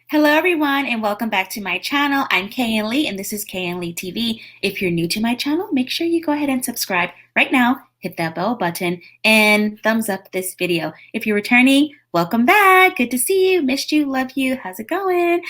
Hello everyone and welcome back to my channel. I'm Kayan Lee and this is Kayan Lee TV. If you're new to my channel, make sure you go ahead and subscribe right now. Hit that bell button and thumbs up this video. If you're returning, welcome back. Good to see you. Missed you, love you. How's it going?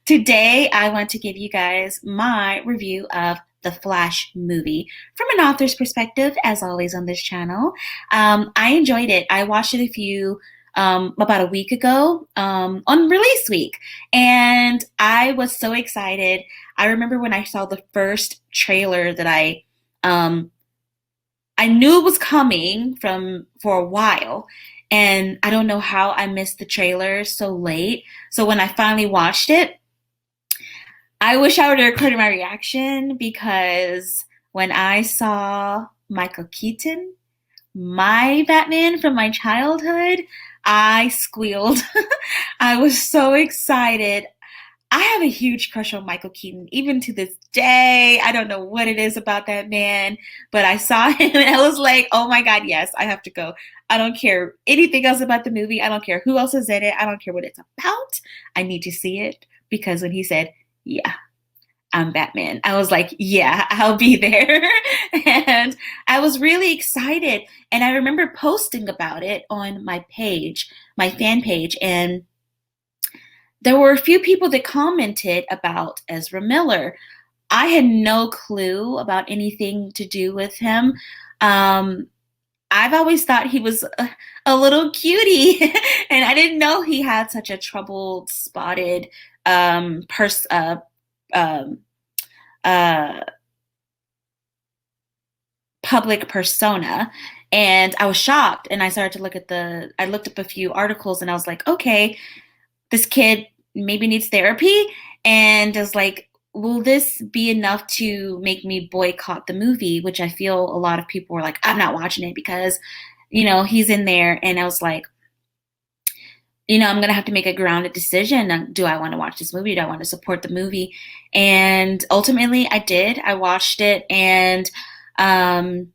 Today I want to give you guys my review of the Flash movie from an author's perspective, as always on this channel. I enjoyed it. I watched it about a week ago on release week, and I was so excited. I remember when I saw the first trailer that I knew it was coming for a while, and I don't know how I missed the trailer so late. So when I finally watched it, I wish I would have recorded my reaction, because when I saw Michael Keaton, my Batman from my childhood, I squealed. I was so excited. I have a huge crush on Michael Keaton, even to this day. I don't know what it is about that man, but I saw him and I was like, oh my God, yes, I have to go. I don't care anything else about the movie. I don't care who else is in it. I don't care what it's about. I need to see it, because when he said, yeah, I'm Batman, I was like, yeah, I'll be there. And I was really excited. And I remember posting about it on my page, my fan page, and there were a few people that commented about Ezra Miller. I had no clue about anything to do with him. I've always thought he was a little cutie, and I didn't know he had such a troubled, spotted um, uh, public persona. And I was shocked, and I started to I looked up a few articles, and I was like, okay, this kid maybe needs therapy. And I was like, will this be enough to make me boycott the movie? Which I feel a lot of people were like, I'm not watching it because, he's in there. And I was like, I'm going to have to make a grounded decision. Do I want to watch this movie? Do I want to support the movie? And ultimately I did. I watched it, and, um,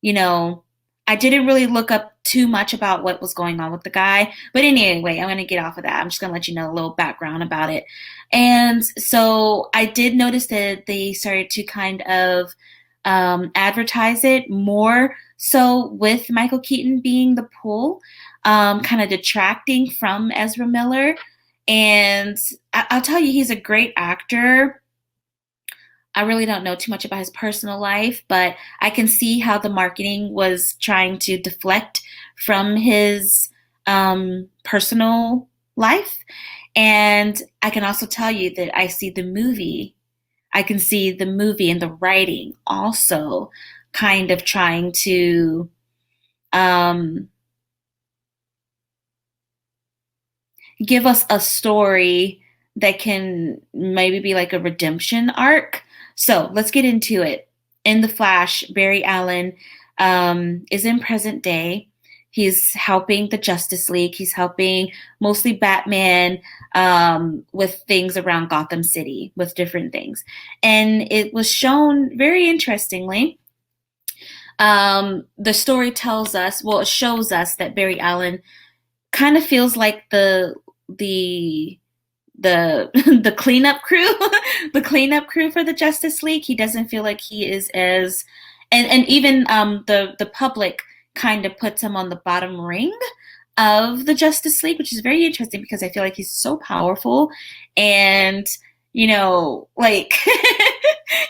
you know, I didn't really look up too much about what was going on with the guy. But anyway, I'm going to get off of that. I'm just going to let you know a little background about it. And so I did notice that they started to kind of advertise it more so with Michael Keaton being the pull, kind of detracting from Ezra Miller. And I'll tell you, he's a great actor. I really don't know too much about his personal life, but I can see how the marketing was trying to deflect from his personal life. And I can also tell you that I can see the movie and the writing also kind of trying to um, give us a story that can maybe be like a redemption arc. So let's get into it. In The Flash, Barry Allen is in present day. He's helping the Justice League. He's helping mostly Batman with things around Gotham City, with different things. And it was shown very interestingly. The story it shows us that Barry Allen kind of feels like the the cleanup crew, the cleanup crew for the Justice League. He doesn't feel like he is as, and even the public kind of puts him on the bottom ring of the Justice League, which is very interesting because I feel like he's so powerful, and like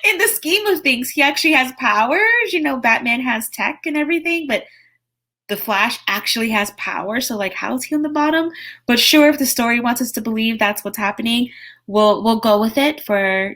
in the scheme of things, he actually has powers. Batman has tech and everything, but the Flash actually has power. So like, how is he on the bottom? But sure, if the story wants us to believe that's what's happening, we'll go with it for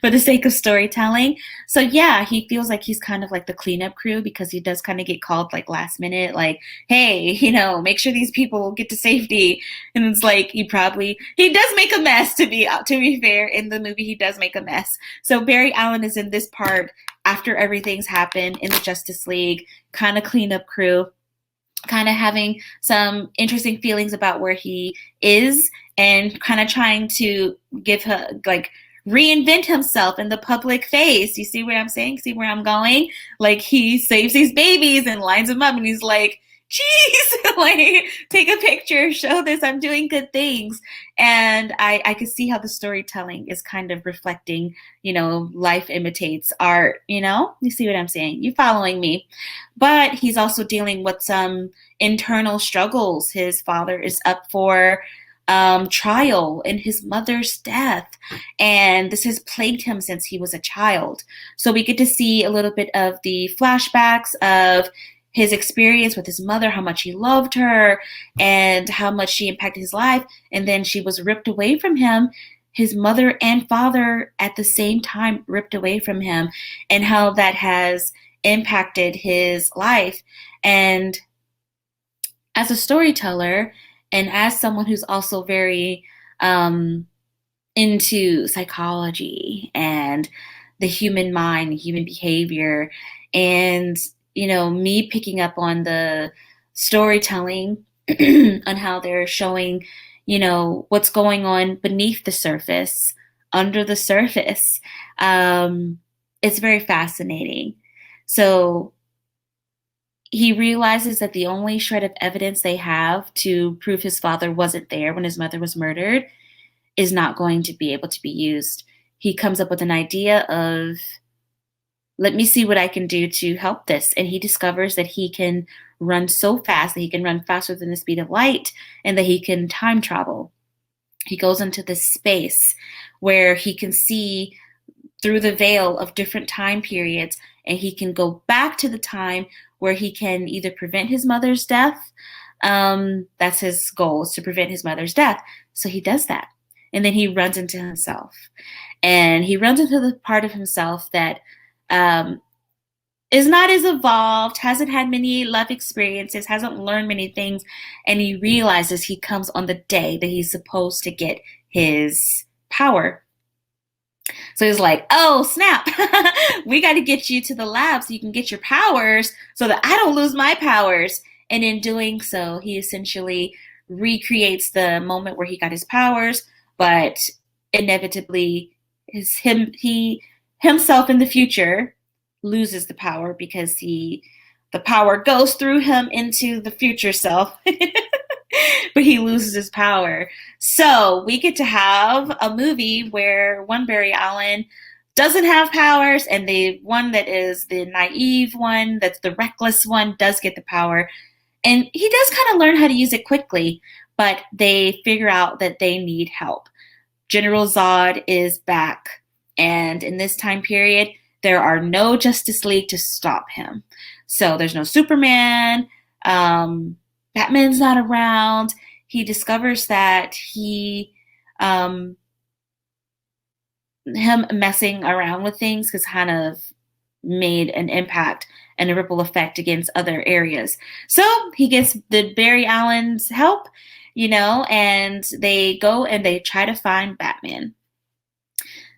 for the sake of storytelling. So yeah, he feels like he's kind of like the cleanup crew, because he does kind of get called like last minute, like, hey, make sure these people get to safety. And it's like he does make a mess, to be fair. In the movie, he does make a mess. So Barry Allen is in this part after everything's happened in the Justice League, kind of cleanup crew, kind of having some interesting feelings about where he is, and kind of trying to reinvent himself in the public face. You see what I'm saying? See where I'm going? Like, he saves these babies and lines them up, and he's like, Jeez, like take a picture, show this, I'm doing good things. And I could see how the storytelling is kind of reflecting, life imitates art, you see what I'm saying? You following me? But he's also dealing with some internal struggles. His father is up for trial in his mother's death, and this has plagued him since he was a child. So we get to see a little bit of the flashbacks of his experience with his mother, how much he loved her and how much she impacted his life. And then she was ripped away from him. His mother and father at the same time ripped away from him, and how that has impacted his life. And as a storyteller, and as someone who's also very into psychology and the human mind, human behavior, and me picking up on the storytelling on how they're showing, what's going on beneath the surface, under the surface. It's very fascinating. So he realizes that the only shred of evidence they have to prove his father wasn't there when his mother was murdered is not going to be able to be used. He comes up with an idea of, let me see what I can do to help this. And he discovers that he can run so fast, that he can run faster than the speed of light, and that he can time travel. He goes into this space where he can see through the veil of different time periods, and he can go back to the time where he can either prevent his mother's death. That's his goal, is to prevent his mother's death. So he does that. And then he runs into himself. And he runs into the part of himself that is not as evolved, hasn't had many life experiences, hasn't learned many things. And he realizes he comes on the day that he's supposed to get his power. So he's like, oh, snap. We got to get you to the lab so you can get your powers so that I don't lose my powers. And in doing so, he essentially recreates the moment where he got his powers, but inevitably he himself in the future loses the power because the power goes through him into the future self. But he loses his power. So we get to have a movie where one Barry Allen doesn't have powers, and the one that is the naive one, that's the reckless one, does get the power. And he does kind of learn how to use it quickly, but they figure out that they need help. General Zod is back, and in this time period, there are no Justice League to stop him. So there's no Superman. Batman's not around. He discovers that him messing around with things has kind of made an impact and a ripple effect against other areas. So he gets the Barry Allen's help, and they go and they try to find Batman.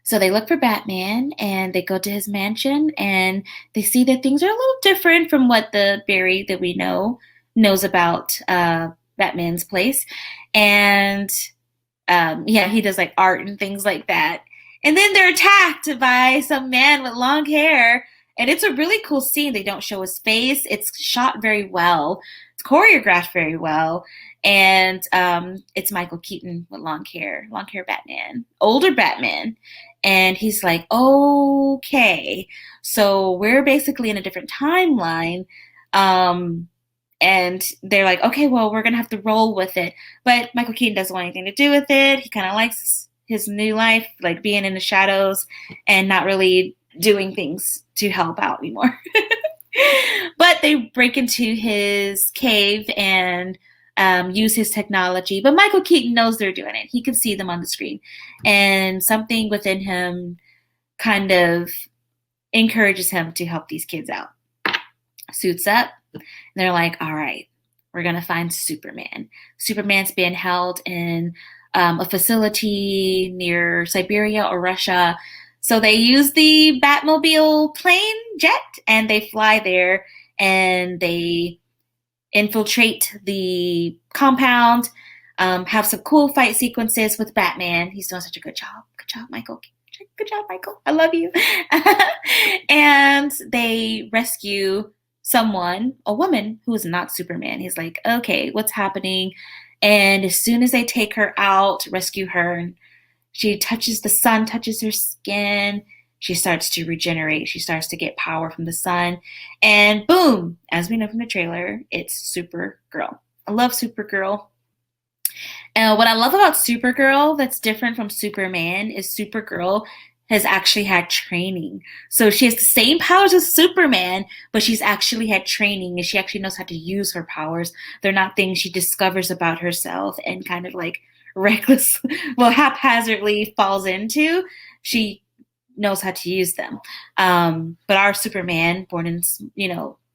So they look for Batman, and they go to his mansion, and they see that things are a little different from what the Barry that we knows about Batman's place. And he does like art and things like that. And then they're attacked by some man with long hair. And it's a really cool scene. They don't show his face. It's shot very well. It's choreographed very well. And it's Michael Keaton with long hair Batman, older Batman. And he's like, okay, so we're basically in a different timeline. And they're like, okay, well, we're going to have to roll with it. But Michael Keaton doesn't want anything to do with it. He kind of likes his new life, like being in the shadows and not really doing things to help out anymore. But they break into his cave and use his technology. But Michael Keaton knows they're doing it. He can see them on the screen. And something within him kind of encourages him to help these kids out. Suits up. And they're like, all right, we're going to find Superman. Superman's being held in a facility near Siberia or Russia. So they use the Batmobile plane jet, and they fly there, and they infiltrate the compound, have some cool fight sequences with Batman. He's doing such a good job. Good job, Michael. Good job, Michael. I love you. And they rescue someone, a woman who is not Superman. He's like, okay, what's happening? And as soon as they take her out, rescue her, and she touches the sun, touches her skin, she starts to regenerate. She starts to get power from the sun. And boom, as we know from the trailer, it's Supergirl. I love Supergirl. And what I love about Supergirl that's different from Superman is Supergirl has actually had training. So she has the same powers as Superman, but she's actually had training and she actually knows how to use her powers. They're not things she discovers about herself and kind of like reckless, well, haphazardly falls into. She knows how to use them. But our Superman, born in,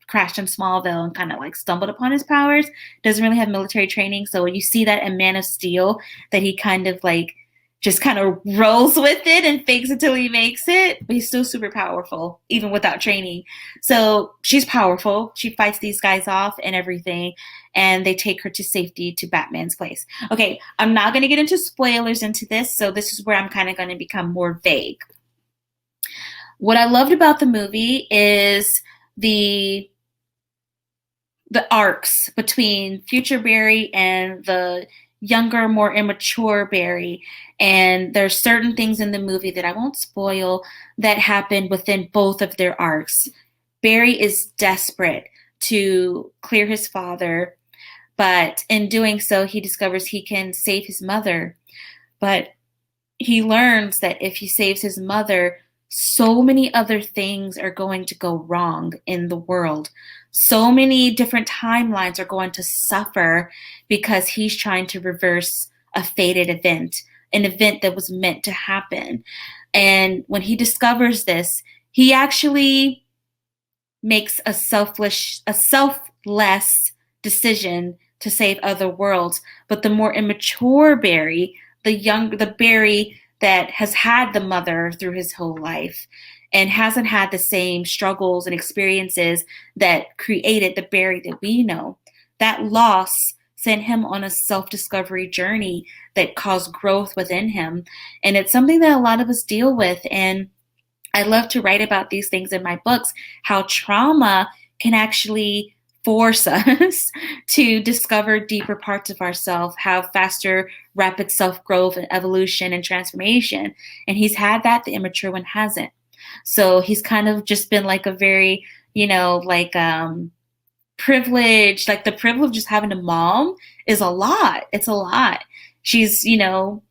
crashed in Smallville and kind of like stumbled upon his powers, doesn't really have military training. So you see that in Man of Steel, that he kind of like just kind of rolls with it and fakes until he makes it, but he's still super powerful, even without training. So she's powerful. She fights these guys off and everything, and they take her to safety to Batman's place. Okay, I'm not going to get into spoilers into this, so this is where I'm kind of going to become more vague. What I loved about the movie is the arcs between future Barry and the younger, more immature Barry. And there's certain things in the movie that I won't spoil that happen within both of their arcs. Barry is desperate to clear his father, but in doing so, he discovers he can save his mother. But he learns that if he saves his mother, so many other things are going to go wrong in the world. So many different timelines are going to suffer because he's trying to reverse a fated event, an event that was meant to happen. And when he discovers this, he actually makes a selfless decision to save other worlds. But the more immature Barry, the Barry that has had the mother through his whole life and hasn't had the same struggles and experiences that created the Barry that we know, that loss sent him on a self-discovery journey that caused growth within him. And it's something that a lot of us deal with. And I love to write about these things in my books, how trauma can actually force us to discover deeper parts of ourselves, have faster, rapid self-growth and evolution and transformation. And he's had that, the immature one hasn't. So he's kind of just been like a very, privilege, like the privilege of just having a mom is a lot. It's a lot. She's,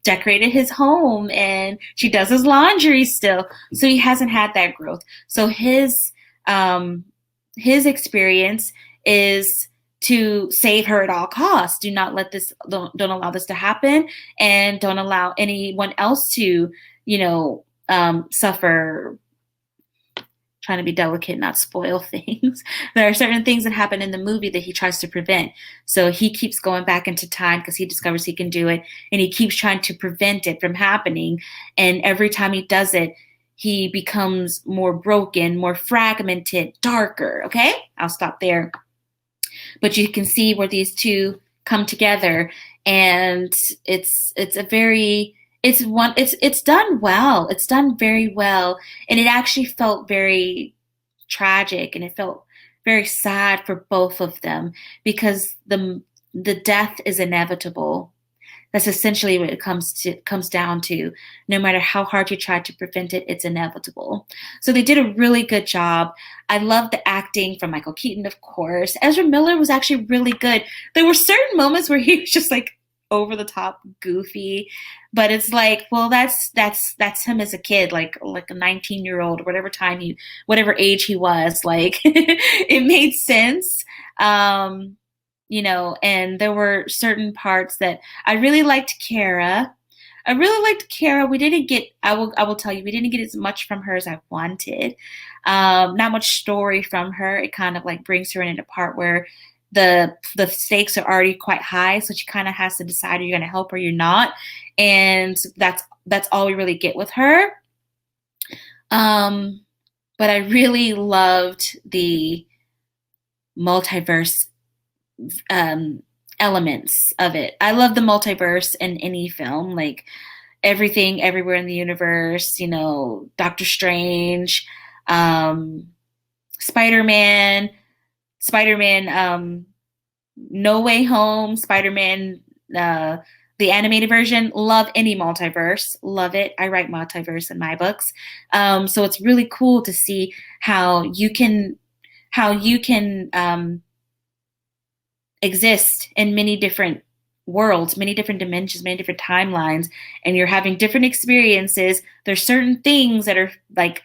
decorated his home and she does his laundry still. So he hasn't had that growth. So his experience is to save her at all costs. Do not let this, don't allow this to happen, and don't allow anyone else to, suffer. Trying to be delicate, not spoil things. There are certain things that happen in the movie that he tries to prevent. So he keeps going back into time because he discovers he can do it, and he keeps trying to prevent it from happening. And every time he does it, he becomes more broken, more fragmented, darker. Okay, I'll stop there. But you can see where these two come together, and it's done well. It's done very well, and it actually felt very tragic, and it felt very sad for both of them because the death is inevitable. That's essentially what it comes down to. No matter how hard you try to prevent it, it's inevitable. So they did a really good job. I love the acting from Michael Keaton, of course. Ezra Miller was actually really good. There were certain moments where he was just like over the top goofy, but it's like, well, that's him as a kid, like a 19-year-old or whatever age he was. Like it made sense. And there were certain parts that I really liked. Kara. We didn't get, I will tell you, we didn't get as much from her as I wanted. Not much story from her. It kind of like brings her in a part where the stakes are already quite high, so she kind of has to decide are you going to help or you're not, and that's all we really get with her. But I really loved the multiverse elements of it. I love the multiverse in any film, like everything, everywhere in the universe. Doctor Strange, Spider-Man. Spider-Man, No Way Home, Spider-Man, uh, the animated version. Love any multiverse. Love it. I write multiverse in my books. So it's really cool to see how you can exist in many different worlds, many different dimensions, many different timelines, and you're having different experiences. There's certain things that are like,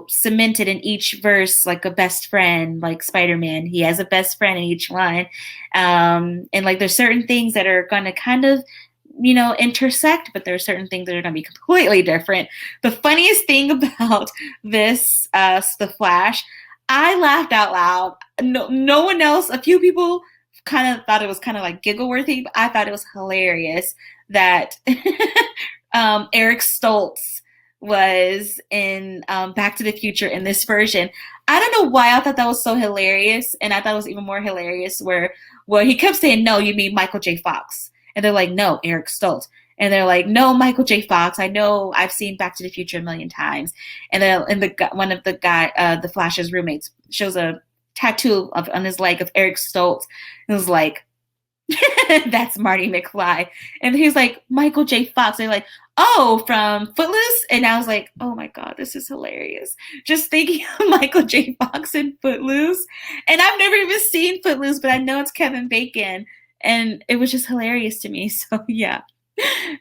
cemented in each verse, like a best friend, like Spider-Man. He has a best friend in each one. And like there's certain things that are going to kind of, intersect, but there are certain things that are going to be completely different. The funniest thing about this, The Flash, I laughed out loud. No one else, a few people kind of thought it was kind of like giggle worthy, but I thought it was hilarious that Eric Stoltz was in Back to the Future in this version. I don't know why I thought that was so hilarious, and I thought it was even more hilarious where he kept saying, "No, you mean Michael J. Fox," and they're like, "No, Eric Stoltz," and they're like, "No, Michael J. Fox. I know, I've seen Back to the Future a million times." And then one of the Flash's roommates shows a tattoo on his leg of Eric Stoltz, and was like, "That's Marty McFly," and he's like, "Michael J. Fox." They're like, "Oh, from Footloose?" And I was like, "Oh my God, this is hilarious." Just thinking of Michael J. Fox in Footloose. And I've never even seen Footloose, but I know it's Kevin Bacon. And it was just hilarious to me. So yeah,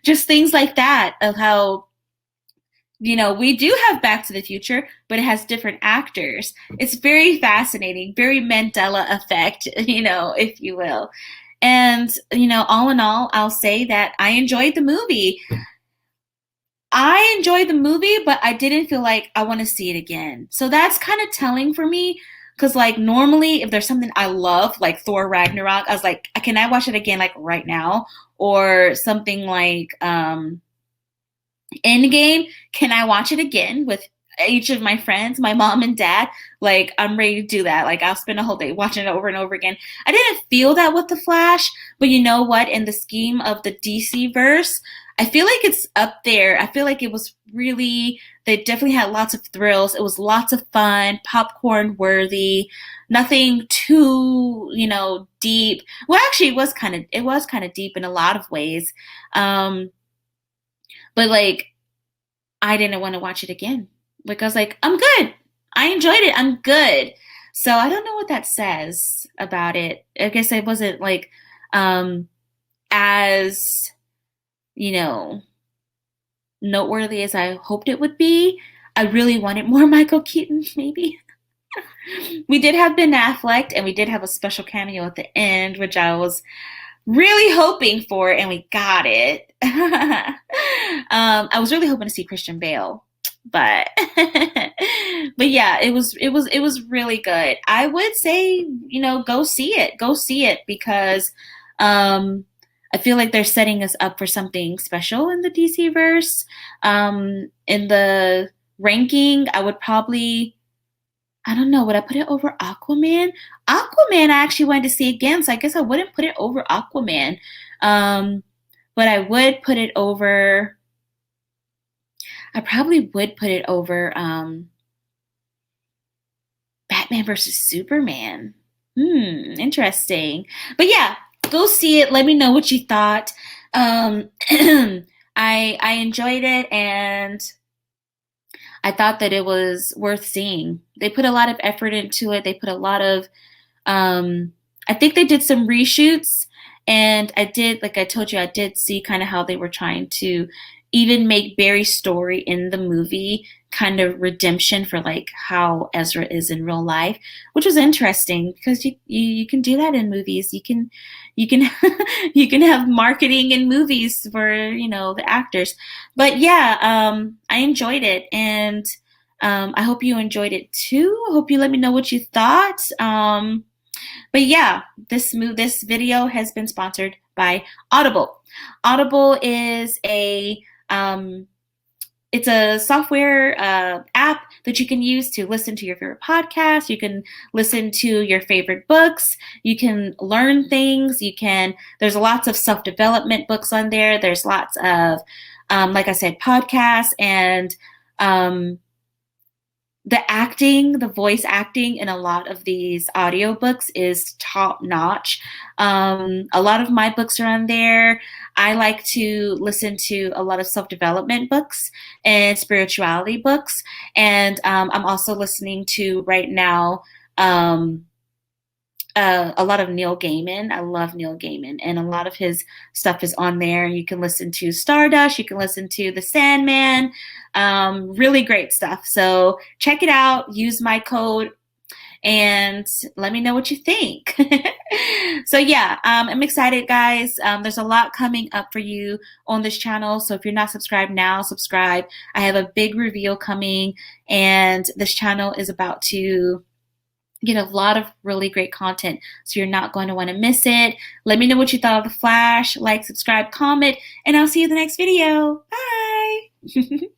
just things like that of how, we do have Back to the Future, but it has different actors. It's very fascinating, very Mandela effect, if you will. And, all in all, I'll say that I enjoyed the movie. But I didn't feel like I want to see it again. So that's kind of telling for me. Because, like, normally if there's something I love, like Thor Ragnarok, I was like, can I watch it again, like, right now? Or something like Endgame, can I watch it again with each of my friends, my mom and dad? Like, I'm ready to do that. Like, I'll spend a whole day watching it over and over again. I didn't feel that with The Flash, but you know what? In the scheme of the DC verse, I feel like it's up there. I feel like it was really, they definitely had lots of thrills. It was lots of fun, popcorn worthy, nothing too, deep. Well, actually, it was kind of deep in a lot of ways. But like, I didn't want to watch it again. Like, I was like, I'm good. I enjoyed it. I'm good. So I don't know what that says about it. I guess it wasn't like as, you know, noteworthy as I hoped it would be. I really wanted more Michael Keaton, maybe. We did have Ben Affleck, and we did have a special cameo at the end, which I was really hoping for, and we got it. I was really hoping to see Christian Bale, but but yeah, it was really good. I would say, go see it. Go see it because I feel like they're setting us up for something special in the DC verse. In the ranking, I don't know, would I put it over Aquaman? Aquaman, I actually wanted to see again, so I guess I wouldn't put it over Aquaman. But I probably would put it over Batman versus Superman. Interesting. But yeah, go see it. Let me know what you thought. I enjoyed it, and I thought that it was worth seeing. They put a lot of effort into it. They put a lot of, I think they did some reshoots, and like I told you, I did see kind of how they were trying to even make Barry's story in the movie kind of redemption for like how Ezra is in real life, which was interesting because you can do that in movies. You can you can have marketing in movies for the actors. But yeah, I enjoyed it, and I hope you enjoyed it too. I hope you let me know what you thought. But yeah, this video has been sponsored by Audible. Audible is it's a software app that you can use to listen to your favorite podcasts. You can listen to your favorite books. You can learn things. There's lots of self-development books on there. There's lots of, like I said, podcasts and the acting, the voice acting in a lot of these audiobooks is top notch. A lot of my books are on there. I like to listen to a lot of self development books and spirituality books. And I'm also listening to right now. Um, a lot of Neil Gaiman. I love Neil Gaiman, and a lot of his stuff is on there. You can listen to Stardust, you can listen to The Sandman, really great stuff. So check it out, use my code, and let me know what you think. So yeah, I'm excited, guys. There's a lot coming up for you on this channel. So if you're not subscribed now, subscribe. I have a big reveal coming, and this channel is about to get a lot of really great content, so you're not going to want to miss it. Let me know what you thought of The Flash. Like, subscribe, comment, and I'll see you in the next video. Bye.